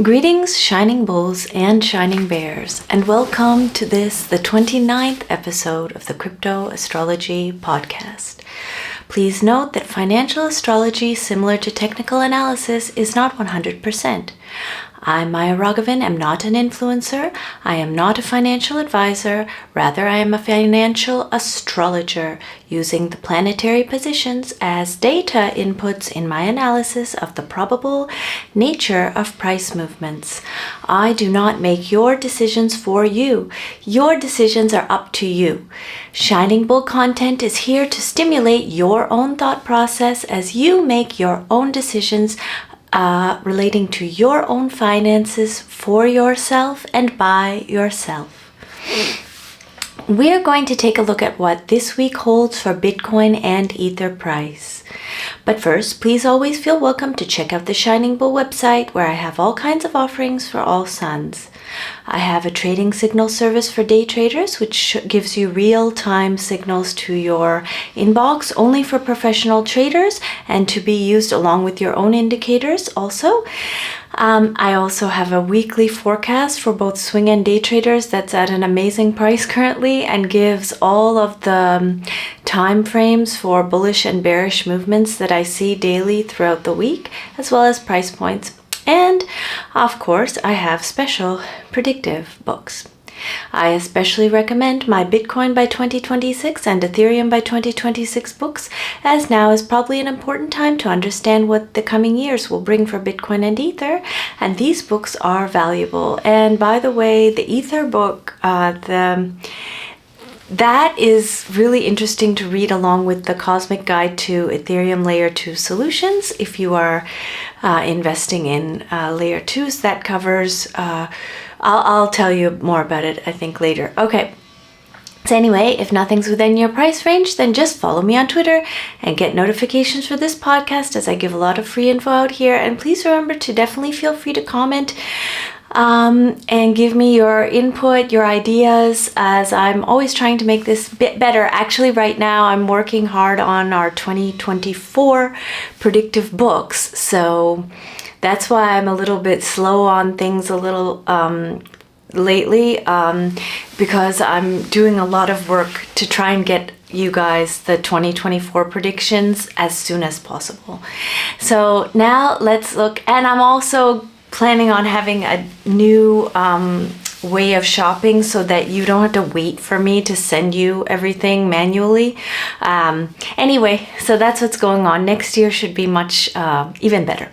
Greetings, Shining Bulls and Shining Bears, and welcome to this, the 29th episode of the Crypto Astrology Podcast. Please note that financial astrology, similar to technical analysis, is not 100%. I, Maya Raghavan, am not an influencer. I am not a financial advisor. Rather, I am a financial astrologer using the planetary positions as data inputs in my analysis of the probable nature of price movements. I do not make your decisions for you. Your decisions are up to you. Shining Bull content is here to stimulate your own thought process as you make your own decisions relating to your own finances for yourself and by yourself. We are going to take a look at what this week holds for Bitcoin and Ether price. But first, please always feel welcome to check out the Shining Bull website where I have all kinds of offerings for all suns. I have a trading signal service for day traders, which gives you real-time signals to your inbox only for professional traders and to be used along with your own indicators also. I also have a weekly forecast for both swing and day traders that's at an amazing price currently and gives all of the time frames for bullish and bearish movements that I see daily throughout the week, as well as price points. And of course, I have special predictive books. I especially recommend my Bitcoin by 2026 and Ethereum by 2026 books, as now is probably an important time to understand what the coming years will bring for Bitcoin and Ether, and these books are valuable. And by the way, the Ether book, that is really interesting to read along with the Cosmic Guide to Ethereum Layer 2 Solutions. If you are investing in Layer 2s, that covers, I'll tell you more about it, I think, later. Okay. So anyway, if nothing's within your price range, then just follow me on Twitter and get notifications for this podcast as I give a lot of free info out here. And please remember to definitely feel free to comment and give me your input, your ideas, as I'm always trying to make this bit better. Actually, right now I'm working hard on our 2024 predictive books, so that's why I'm a little bit slow on things lately, because I'm doing a lot of work to try and get you guys the 2024 predictions as soon as possible. So now let's look, and I'm also planning on having a new way of shopping so that you don't have to wait for me to send you everything manually. Anyway, so that's what's going on. Next year should be much even better.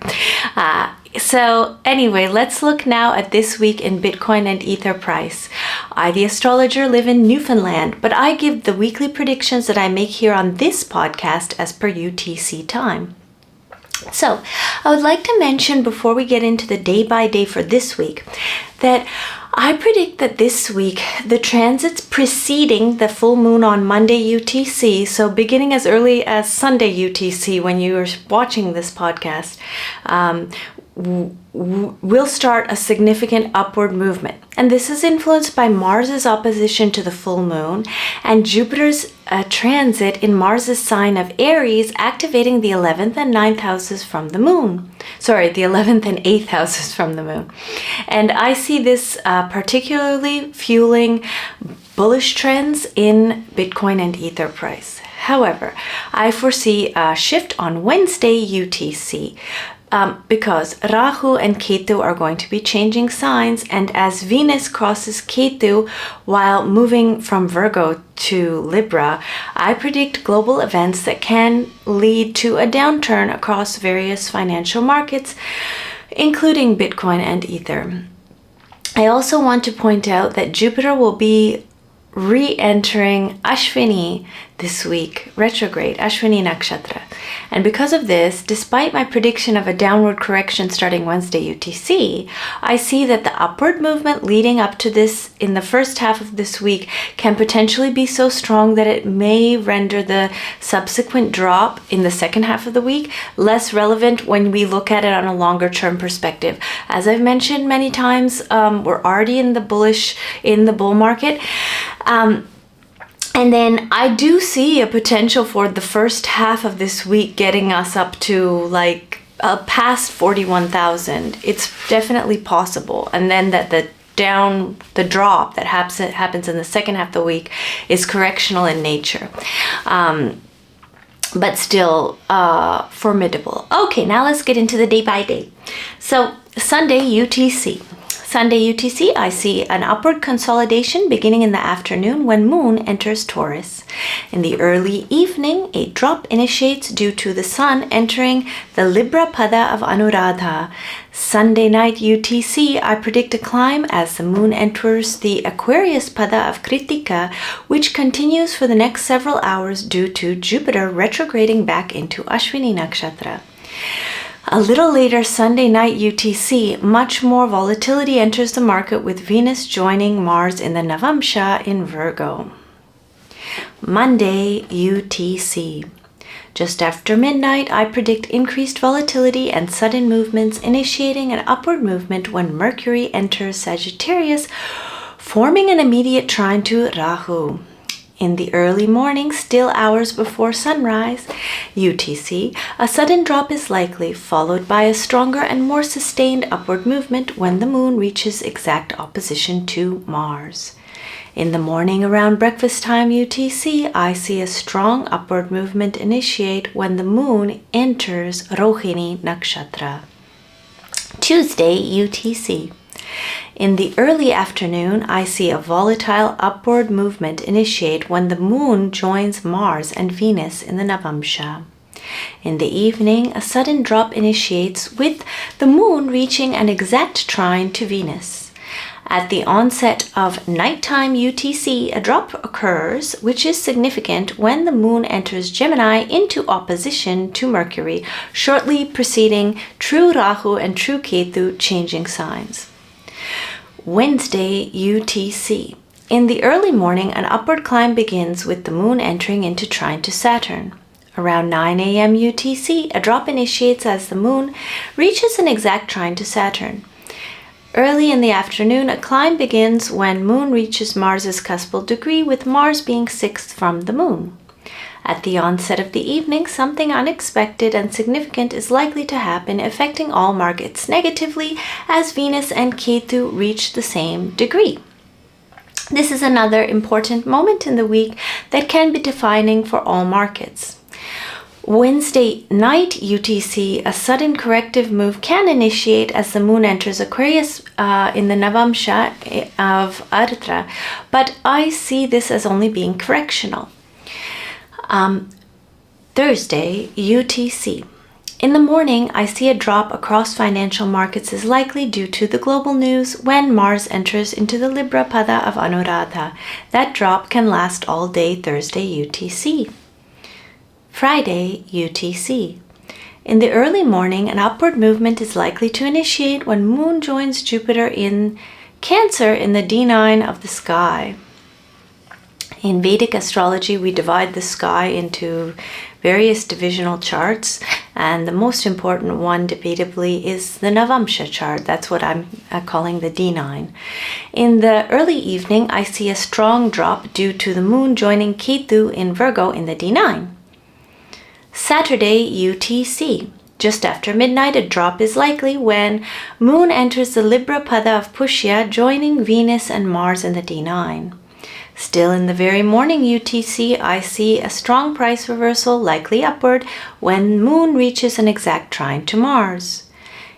So anyway, let's look now at this week in Bitcoin and Ether price. I, the astrologer, live in Newfoundland, but I give the weekly predictions that I make here on this podcast as per UTC time. So, I would like to mention before we get into the day by day for this week that I predict that this week the transits preceding the full moon on Monday UTC, so beginning as early as Sunday UTC when you are watching this podcast, will start a significant upward movement. And this is influenced by Mars's opposition to the full moon and Jupiter's transit in Mars's sign of Aries, activating the 11th and 9th houses from the moon. Sorry, the 11th and 8th houses from the moon. And I see this particularly fueling bullish trends in Bitcoin and Ether price. However, I foresee a shift on Wednesday UTC. Because Rahu and Ketu are going to be changing signs, and as Venus crosses Ketu while moving from Virgo to Libra, I predict global events that can lead to a downturn across various financial markets, including Bitcoin and Ether. I also want to point out that Jupiter will be re-entering Ashwini this week, retrograde, Ashwini Nakshatra. And because of this, despite my prediction of a downward correction starting Wednesday UTC, I see that the upward movement leading up to this in the first half of this week can potentially be so strong that it may render the subsequent drop in the second half of the week less relevant when we look at it on a longer term perspective. As I've mentioned many times, we're already in the bull market. And then I do see a potential for the first half of this week getting us up to like past 41,000, it's definitely possible. And then that the drop that happens in the second half of the week is correctional in nature. But still formidable. Okay, now let's get into the day by day. So Sunday UTC. Sunday UTC, I see an upward consolidation beginning in the afternoon when Moon enters Taurus. In the early evening, a drop initiates due to the Sun entering the Libra Pada of Anuradha. Sunday night UTC, I predict a climb as the Moon enters the Aquarius Pada of Kritika, which continues for the next several hours due to Jupiter retrograding back into Ashwini Nakshatra. A little later, Sunday night UTC, much more volatility enters the market with Venus joining Mars in the Navamsha in Virgo. Monday UTC. Just after midnight, I predict increased volatility and sudden movements, initiating an upward movement when Mercury enters Sagittarius, forming an immediate trine to Rahu. In the early morning, still hours before sunrise, UTC, a sudden drop is likely, followed by a stronger and more sustained upward movement when the Moon reaches exact opposition to Mars. In the morning around breakfast time UTC, I see a strong upward movement initiate when the Moon enters Rohini Nakshatra. Tuesday UTC. In the early afternoon, I see a volatile upward movement initiate when the Moon joins Mars and Venus in the Navamsha. In the evening, a sudden drop initiates with the Moon reaching an exact trine to Venus. At the onset of nighttime UTC, a drop occurs, which is significant when the Moon enters Gemini into opposition to Mercury, shortly preceding true Rahu and true Ketu changing signs. Wednesday UTC. In the early morning, an upward climb begins with the Moon entering into trine to Saturn. Around 9 a.m. UTC, a drop initiates as the Moon reaches an exact trine to Saturn. Early in the afternoon, a climb begins when Moon reaches Mars's cuspal degree, with Mars being sixth from the Moon. At the onset of the evening, something unexpected and significant is likely to happen, affecting all markets negatively as Venus and Ketu reach the same degree. This is another important moment in the week that can be defining for all markets. Wednesday night UTC, a sudden corrective move can initiate as the Moon enters Aquarius in the Navamsha of Ardra, but I see this as only being correctional. Thursday UTC. In the morning, I see a drop across financial markets is likely due to the global news when Mars enters into the Libra Pada of Anuradha. That drop can last all day Thursday UTC. Friday UTC. In the early morning, an upward movement is likely to initiate when Moon joins Jupiter in Cancer in the D9 of the sky. In Vedic astrology, we divide the sky into various divisional charts, and the most important one, debatably, is the Navamsha chart. That's what I'm calling the D9. In the early evening, I see a strong drop due to the Moon joining Ketu in Virgo in the D9. Saturday UTC. Just after midnight, a drop is likely when Moon enters the Libra Pada of Pushya, joining Venus and Mars in the D9. Still in the very morning UTC, I see a strong price reversal, likely upward, when Moon reaches an exact trine to Mars.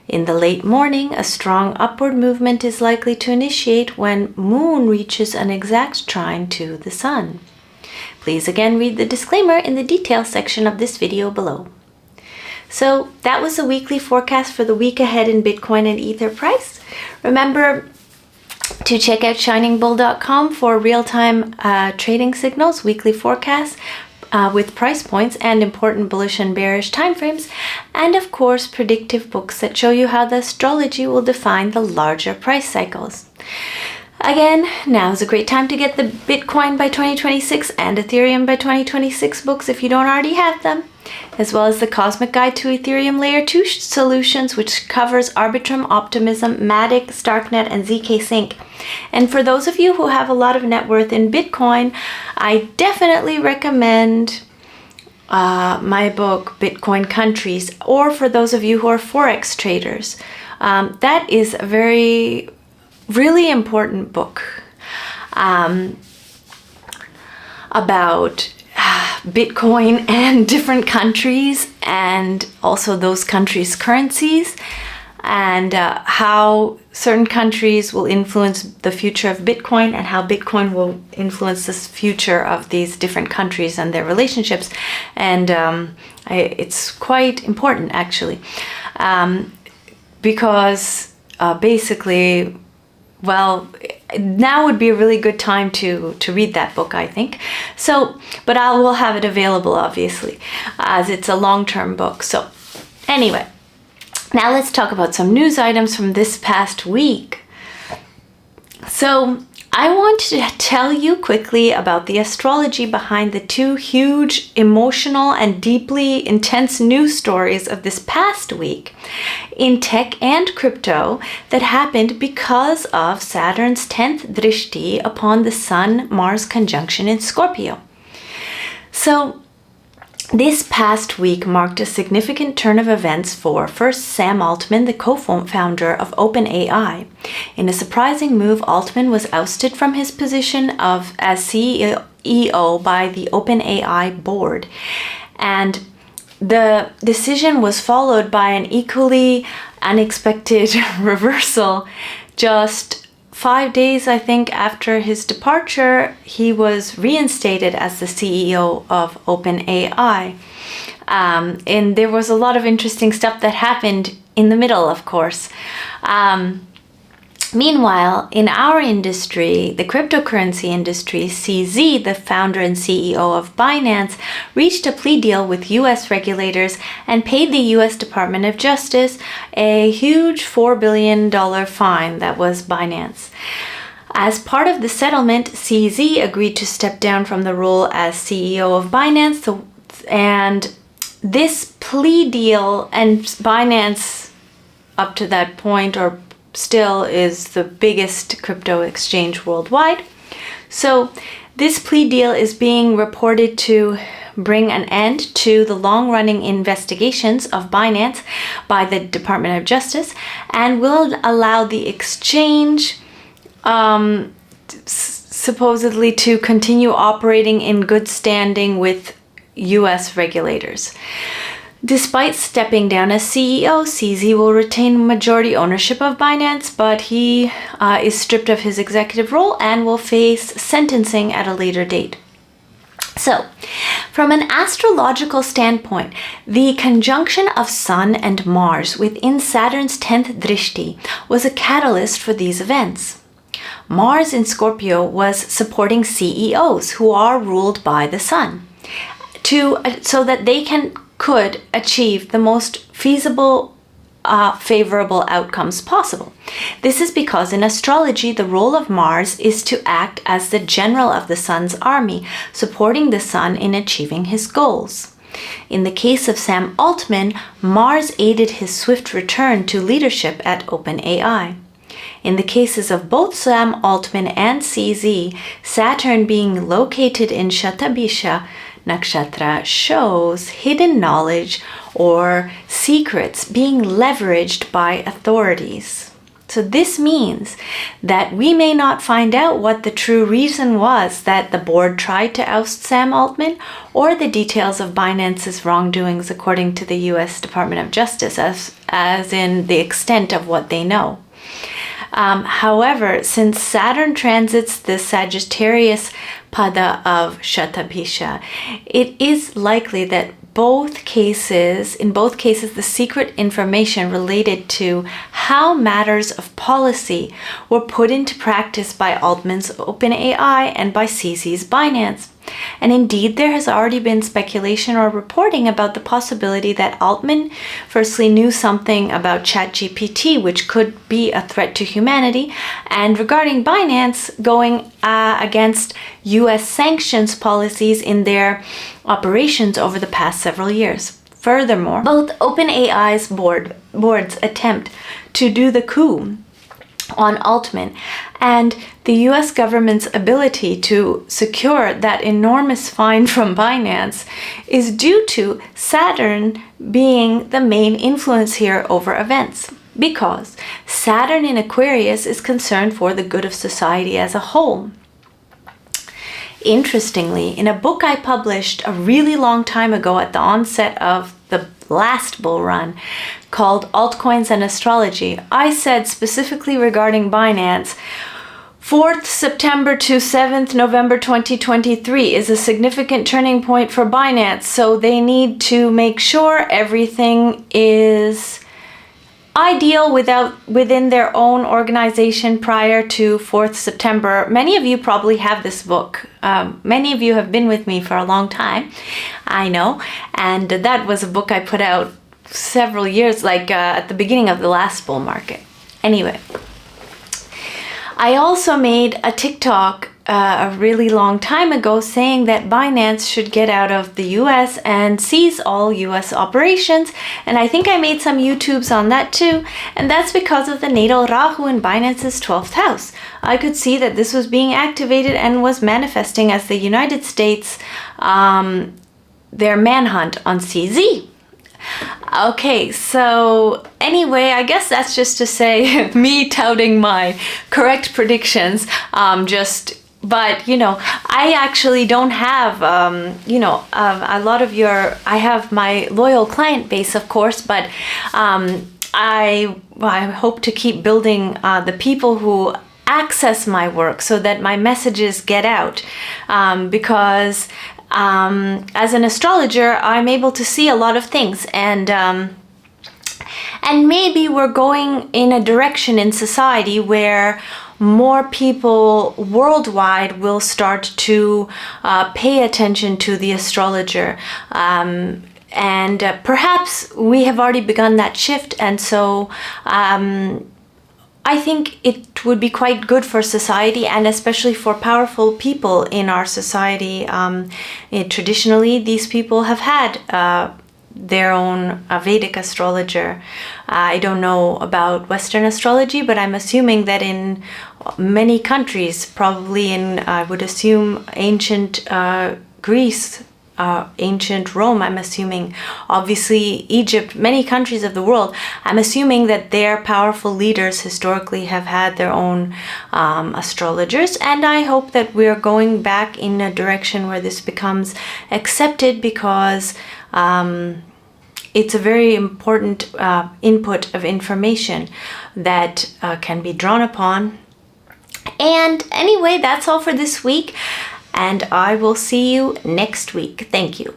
In the late morning, a strong upward movement is likely to initiate when Moon reaches an exact trine to the Sun. Please again read the disclaimer in the details section of this video below. So that was the weekly forecast for the week ahead in Bitcoin and Ether price. Remember to check out ShiningBull.com for real-time trading signals, weekly forecasts with price points and important bullish and bearish timeframes, and of course predictive books that show you how the astrology will define the larger price cycles. Again, now is a great time to get the Bitcoin by 2026 and Ethereum by 2026 books if you don't already have them, as well as the Cosmic Guide to Ethereum Layer 2 Solutions, which covers Arbitrum, Optimism, Matic, Starknet, and ZK Sync. And for those of you who have a lot of net worth in Bitcoin, I definitely recommend my book, Bitcoin Countries, or for those of you who are Forex traders. That is a really important book about Bitcoin and different countries, and also those countries' currencies, and how certain countries will influence the future of Bitcoin, and how Bitcoin will influence the future of these different countries and their relationships. And it's quite important, actually, because basically, well, now would be a really good time to read that book, I think. So, but I will have it available, obviously, as it's a long-term book. So anyway, now let's talk about some news items from this past week. So I want to tell you quickly about the astrology behind the two huge, emotional, and deeply intense news stories of this past week in tech and crypto that happened because of Saturn's 10th drishti upon the Sun-Mars conjunction in Scorpio. So this past week marked a significant turn of events for first Sam Altman, the co-founder of OpenAI. In a surprising move, Altman was ousted from his position as CEO by the OpenAI board, and the decision was followed by an equally unexpected reversal. Just 5 days, I think, after his departure, he was reinstated as the CEO of OpenAI. And there was a lot of interesting stuff that happened in the middle, of course. Meanwhile, in our industry, the cryptocurrency industry, CZ, the founder and CEO of Binance, reached a plea deal with U.S. regulators and paid the U.S. Department of Justice a huge $4 billion fine that was Binance. As part of the settlement, CZ agreed to step down from the role as CEO of Binance, and this plea deal, and Binance up to that point, or still, is the biggest crypto exchange worldwide. So this plea deal is being reported to bring an end to the long-running investigations of Binance by the Department of Justice, and will allow the exchange supposedly to continue operating in good standing with US regulators. Despite stepping down as CEO, CZ will retain majority ownership of Binance, but he is stripped of his executive role and will face sentencing at a later date. So, from an astrological standpoint, the conjunction of Sun and Mars within Saturn's 10th drishti was a catalyst for these events. Mars in Scorpio was supporting CEOs who are ruled by the Sun, so that they could achieve the most feasible, favorable outcomes possible. This is because in astrology, the role of Mars is to act as the general of the Sun's army, supporting the Sun in achieving his goals. In the case of Sam Altman, Mars aided his swift return to leadership at OpenAI. In the cases of both Sam Altman and CZ, Saturn being located in Shatabisha Nakshatra shows hidden knowledge or secrets being leveraged by authorities. So this means that we may not find out what the true reason was that the board tried to oust Sam Altman, or the details of Binance's wrongdoings according to the U.S. Department of Justice, as in the extent of what they know. However, since Saturn transits the Sagittarius pada of Shatabisha, it is likely that in both cases, the secret information related to how matters of policy were put into practice by Altman's OpenAI and by CZ's Binance. And indeed, there has already been speculation or reporting about the possibility that Altman firstly knew something about ChatGPT, which could be a threat to humanity, and regarding Binance going against US sanctions policies in their operations over the past several years. Furthermore, both OpenAI's board's attempt to do the coup on Altman, and the US government's ability to secure that enormous fine from Binance is due to Saturn being the main influence here over events, because Saturn in Aquarius is concerned for the good of society as a whole. Interestingly, in a book I published a really long time ago at the onset of the last bull run called Altcoins and Astrology, I said specifically regarding Binance, 4th September to 7th November 2023 is a significant turning point for Binance, so they need to make sure everything is ideal within their own organization prior to 4th September. Many of you probably have this book. Many of you have been with me for a long time, I know, and that was a book I put out several years, at the beginning of the last bull market. Anyway, I also made a TikTok a really long time ago saying that Binance should get out of the US and cease all US operations, and I think I made some YouTubes on that too, and that's because of the natal Rahu in Binance's 12th house. I could see that this was being activated and was manifesting as the United States, their manhunt on CZ. Okay, so anyway, I guess that's just to say me touting my correct predictions, but, I actually don't have, a lot of I have my loyal client base, of course, but I hope to keep building the people who access my work so that my messages get out, because as an astrologer, I'm able to see a lot of things, and maybe we're going in a direction in society where more people worldwide will start to pay attention to the astrologer. And perhaps we have already begun that shift. And so I think it would be quite good for society, and especially for powerful people in our society. Traditionally, these people have had their own Vedic astrologer. I don't know about Western astrology, but I'm assuming that in many countries, probably in, I would assume, ancient Greece, ancient Rome, I'm assuming, obviously Egypt, many countries of the world, I'm assuming that their powerful leaders historically have had their own astrologers, and I hope that we're going back in a direction where this becomes accepted, because it's a very important input of information that can be drawn upon. And anyway, that's all for this week, and I will see you next week. Thank you.